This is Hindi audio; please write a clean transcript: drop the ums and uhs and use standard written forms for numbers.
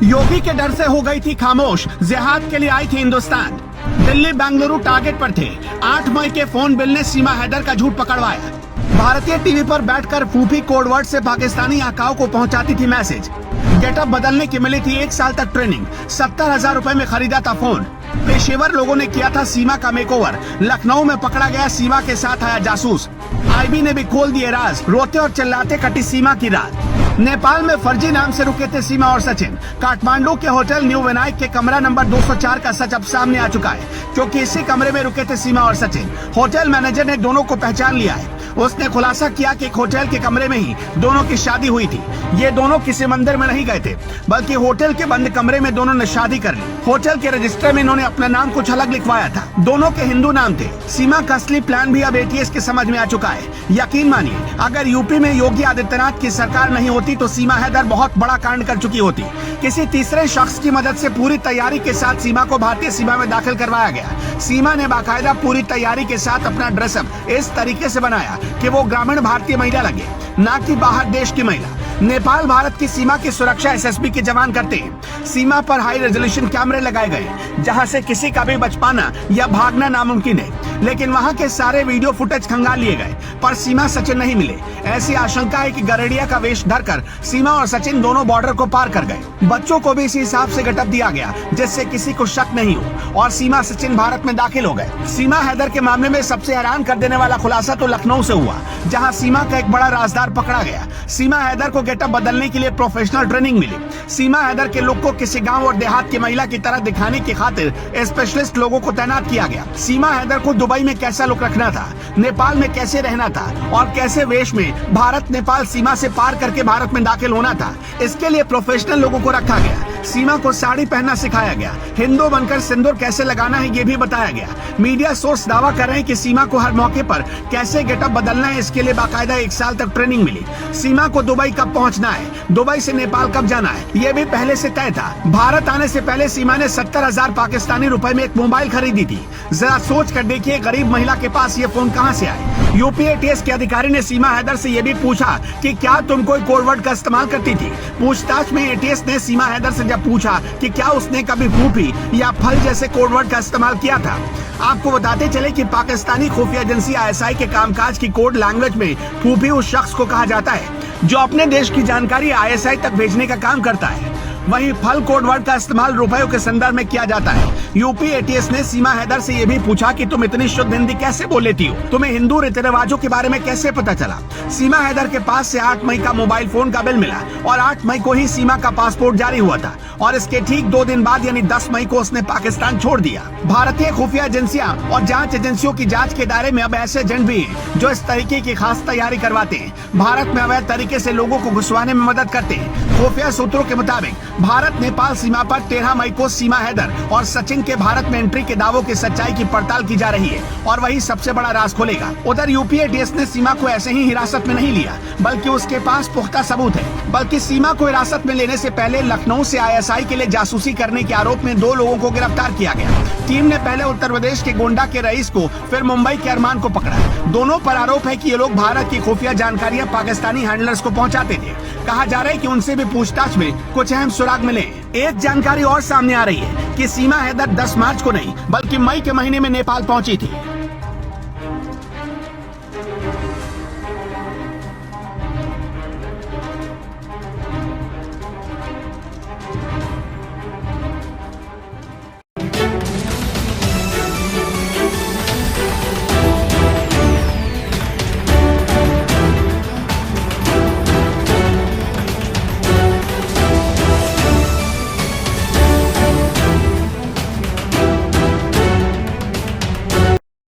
योगी के डर से हो गई थी खामोश, जिहाद के लिए आई थी हिंदुस्तान। दिल्ली बेंगलुरु टारगेट पर थे। 8 मई के फोन बिल ने सीमा हैदर का झूठ पकड़वाया। भारतीय टीवी पर बैठकर फूफी कोडवर्ड से पाकिस्तानी आकाओं को पहुंचाती थी मैसेज। गेटअप बदलने की मिली थी 1 साल तक ट्रेनिंग। 70,000 रुपए में खरीदा था फोन। पेशेवर लोगों ने किया था सीमा का मेकओवर। लखनऊ में पकड़ा गया सीमा के साथ आया जासूस। आईबी ने भी खोल दिए राज। रोते और चिल्लाते कटी सीमा की रात। नेपाल में फर्जी नाम से रुके थे सीमा और सचिन। काठमांडू के होटल न्यू विनायक के कमरा नंबर 204 का सच अब सामने आ चुका है, क्योंकि इसी कमरे में रुके थे सीमा और सचिन। होटल मैनेजर ने दोनों को पहचान लिया है। उसने खुलासा किया कि एक होटल के कमरे में ही दोनों की शादी हुई थी। ये दोनों किसी मंदिर में नहीं गए थे, बल्कि होटल के बंद कमरे में दोनों ने शादी कर ली। होटल के रजिस्टर में इन्होंने अपना नाम कुछ अलग लिखवाया था। दोनों के हिंदू नाम थे। सीमा का असली प्लान भी अब एटीएस के समझ में आ चुका है। यकीन मानिए, अगर यूपी में योगी आदित्यनाथ की सरकार नहीं होती तो सीमा हैदर बहुत बड़ा कांड कर चुकी होती। किसी तीसरे शख्स की मदद से पूरी तैयारी के साथ सीमा को भारतीय सीमा में दाखिल करवाया गया। सीमा ने बाकायदा पूरी तैयारी के साथ अपना ड्रेसअप इस तरीके से बनाया कि वो ग्रामीण भारतीय महिला लगे, ना कि बाहर देश की महिला। नेपाल भारत की सीमा की सुरक्षा एसएसबी के जवान करते हैं। सीमा पर हाई रेजोल्यूशन कैमरे लगाए गए, जहां से किसी का भी बच पाना या भागना नामुमकिन है। लेकिन वहां के सारे वीडियो फुटेज खंगाल लिए गए, पर सीमा सचिन नहीं मिले। ऐसी आशंका है कि गरड़िया का वेश धरकर सीमा और सचिन दोनों बॉर्डर को पार कर गए। बच्चों को भी इसी हिसाब से गेटअप दिया गया, जिससे किसी को शक नहीं हो, और सीमा सचिन भारत में दाखिल हो गए। सीमा हैदर के मामले में सबसे हैरान कर देने वाला खुलासा तो लखनऊ से हुआ, जहाँ सीमा का एक बड़ा राजदार पकड़ा गया। सीमा हैदर को गेटअप बदलने के लिए प्रोफेशनल ट्रेनिंग मिली। सीमा हैदर के लुक को किसी गांव और देहात की महिला की तरह दिखाने की खातिर स्पेशलिस्ट लोगों को तैनात किया गया। सीमा हैदर को दुबई में कैसा लुक रखना था, नेपाल में कैसे रहना था, और कैसे वेश में भारत नेपाल सीमा से पार करके भारत में दाखिल होना था, इसके लिए प्रोफेशनल लोगों को रखा गया। सीमा को साड़ी पहनना सिखाया गया। हिंदू बनकर सिंदूर कैसे लगाना है ये भी बताया गया। मीडिया सोर्स दावा कर रहे हैं कि सीमा को हर मौके पर कैसे गेटअप बदलना है, इसके लिए बाकायदा 1 साल तक ट्रेनिंग मिली। सीमा को दुबई कब पहुंचना है, दुबई से नेपाल कब जाना है, ये भी पहले से तय था। भारत आने से पहले सीमा ने 70,000 पाकिस्तानी रुपए में एक मोबाइल खरीदी थी। जरा सोच कर देखिए, गरीब महिला के पास ये फोन कहां से आए। यूपी एटीएस के अधिकारी ने सीमा हैदर से ये भी पूछा कि क्या तुम कोई कोडवर्ड का इस्तेमाल करती थी। पूछताछ में एटीएस ने सीमा हैदर से जब पूछा कि क्या उसने कभी फूफी या फल जैसे कोडवर्ड का इस्तेमाल किया था। आपको बताते चले कि पाकिस्तानी खुफिया एजेंसी आईएसआई के कामकाज की कोड लैंग्वेज में फूफी उस शख्स को कहा जाता है जो अपने देश की जानकारी आईएसआई तक भेजने का काम करता है। वहीं फल कोडवर्ड का इस्तेमाल रुपयों के संदर्भ में किया जाता है। यूपी एटीएस ने सीमा हैदर से ये भी पूछा कि तुम इतनी शुद्ध हिंदी कैसे बोल लेती हो, तुम्हें हिंदू रीति रिवाजों के बारे में कैसे पता चला। सीमा हैदर के पास से 8 मई का मोबाइल फोन का बिल मिला, और 8 मई को ही सीमा का पासपोर्ट जारी हुआ था, और इसके ठीक 2 दिन बाद यानी 10 मई को उसने पाकिस्तान छोड़ दिया। भारतीय खुफिया एजेंसियां और जांच एजेंसियों की जांच के दायरे में अब ऐसे एजेंट भी हैं जो इस तरीके की खास तैयारी करवाते हैं। भारत में अवैध तरीके से लोगों को घुसवाने में मदद करते हैं। खुफिया सूत्रों के मुताबिक भारत नेपाल सीमा पर 13 मई को सीमा हैदर और सचिन के भारत में एंट्री के दावों की सच्चाई की पड़ताल की जा रही है, और वही सबसे बड़ा राज खोलेगा। उधर यूपी एटीएस ने सीमा को ऐसे ही हिरासत में नहीं लिया, बल्कि उसके पास पुख्ता सबूत है। बल्कि सीमा को हिरासत में लेने से पहले लखनऊ से आईएसआई के लिए जासूसी करने के आरोप में 2 लोगों को गिरफ्तार किया गया। टीम ने पहले उत्तर प्रदेश के गोंडा के रईस को, फिर मुंबई के अरमान को पकड़ा। दोनों पर आरोप है कि ये लोग भारत की खुफिया जानकारियां पाकिस्तानी हैंडलर्स को पहुंचाते थे। कहा जा रहा है कि उनसे भी पूछताछ में कुछ अहम सुराग मिले। एक जानकारी और सामने आ रही है कि सीमा हैदर 10 मार्च को नहीं, बल्कि मई के महीने में नेपाल पहुंची थी।